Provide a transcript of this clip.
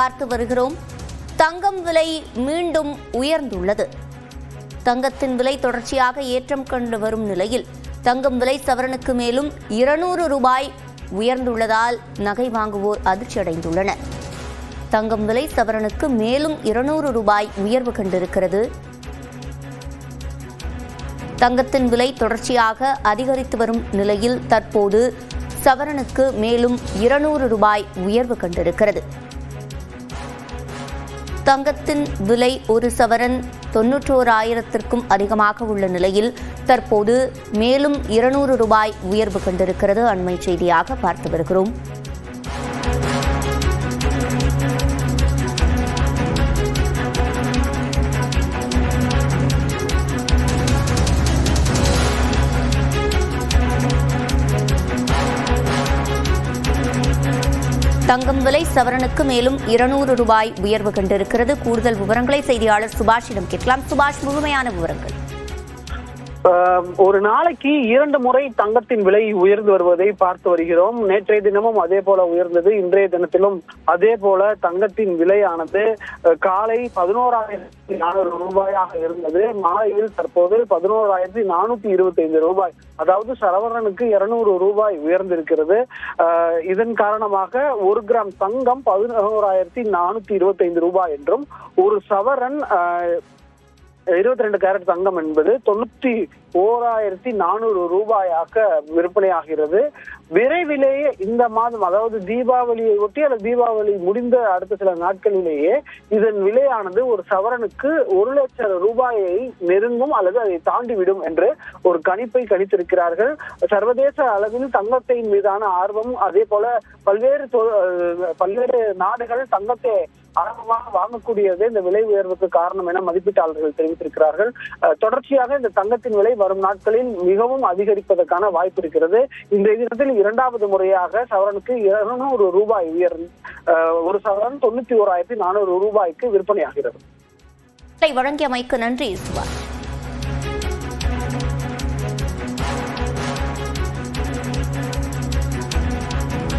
பார்த்து வருகிறோம். தங்கம் விலை மீண்டும் உயர்ந்துள்ளது. தங்கத்தின் விலை தொடர்ச்சியாக ஏற்றம் கண்டு வரும் நிலையில் தங்கம் விலை சவரனுக்கு மேலும் 200 ரூபாய் உயர்ந்துள்ளதால் நகை வாங்குவோர் அதிர்ச்சியடைந்துள்ளனர். தங்கம் விலை சவரனுக்கு மேலும் 200 ரூபாய் உயர்வு கண்டிருக்கிறது. தங்கத்தின் விலை தொடர்ச்சியாக அதிகரித்து வரும் நிலையில் தற்போது சவரனுக்கு மேலும் 200 ரூபாய் உயர்வு கண்டிருக்கிறது. தங்கத்தின் விலை ஒரு சவரன் 91,000க்கும் அதிகமாக உள்ள நிலையில் தற்போது மேலும் 200 ரூபாய் உயர்வு கண்டிருக்கிறது. அண்மை செய்தியாக பார்த்து வருகிறோம். தங்கம் விலை சவரனுக்கு மேலும் 200 ரூபாய் உயர்வு கண்டிருக்கிறது. கூடுதல் விவரங்களை செய்தியாளர் சுபாஷிடம் கேட்கலாம். சுபாஷ், முழுமையான விவரங்கள். ஒரு நாளைக்கு 2 முறை தங்கத்தின் விலை உயர்ந்து வருவதை பார்த்து வருகிறோம். நேற்றைய தினமும் அதே போல உயர்ந்தது. இன்றைய தினத்திலும் அதே போல தங்கத்தின் விலையானது காலை 11,400 ரூபாயாக இருந்தது. மாலையில் தற்போது 11,425 ரூபாய், அதாவது சவரனுக்கு 200 ரூபாய் உயர்ந்திருக்கிறது. இதன் காரணமாக 1 கிராம் தங்கம் 11,425 ரூபாய் என்றும், ஒரு சவரன் 22 கேரட் தங்கம் என்பது 91,400 ரூபாயாக விற்பனையாகிறது. விரைவிலேயே இந்த மாதம், அதாவது தீபாவளியை ஒட்டி அல்லது தீபாவளி முடிந்த அடுத்த சில நாட்களிலேயே இதன் விலையானது ஒரு சவரனுக்கு 1 லட்சம் ரூபாயை நெருங்கும் அல்லது அதை தாண்டிவிடும் என்று ஒரு கணிப்பை கணித்திருக்கிறார்கள். சர்வதேச அளவில் தங்கத்தின் மீதான ஆர்வம், அதே போல பல்வேறு நாடுகள் தங்கத்தை ஆர்வமாக வாங்கக்கூடியது இந்த விலை உயர்வுக்கு காரணம் என மதிப்பீட்டாளர்கள் தெரிவித்திருக்கிறார்கள். தொடர்ச்சியாக இந்த தங்கத்தின் விலை வரும் நாட்களில் மிகவும் அதிகரிப்பதற்கான வாய்ப்பு இருக்கிறது. இன்றைய தினத்தில் 2வது முறையாக சவரனுக்கு 200 ரூபாய் உயர்ந்து ஒரு சவரன் 91,400 ரூபாய்க்கு விற்பனையாகிறது. வழங்கியமைக்கு நன்றி சுபாஷ்.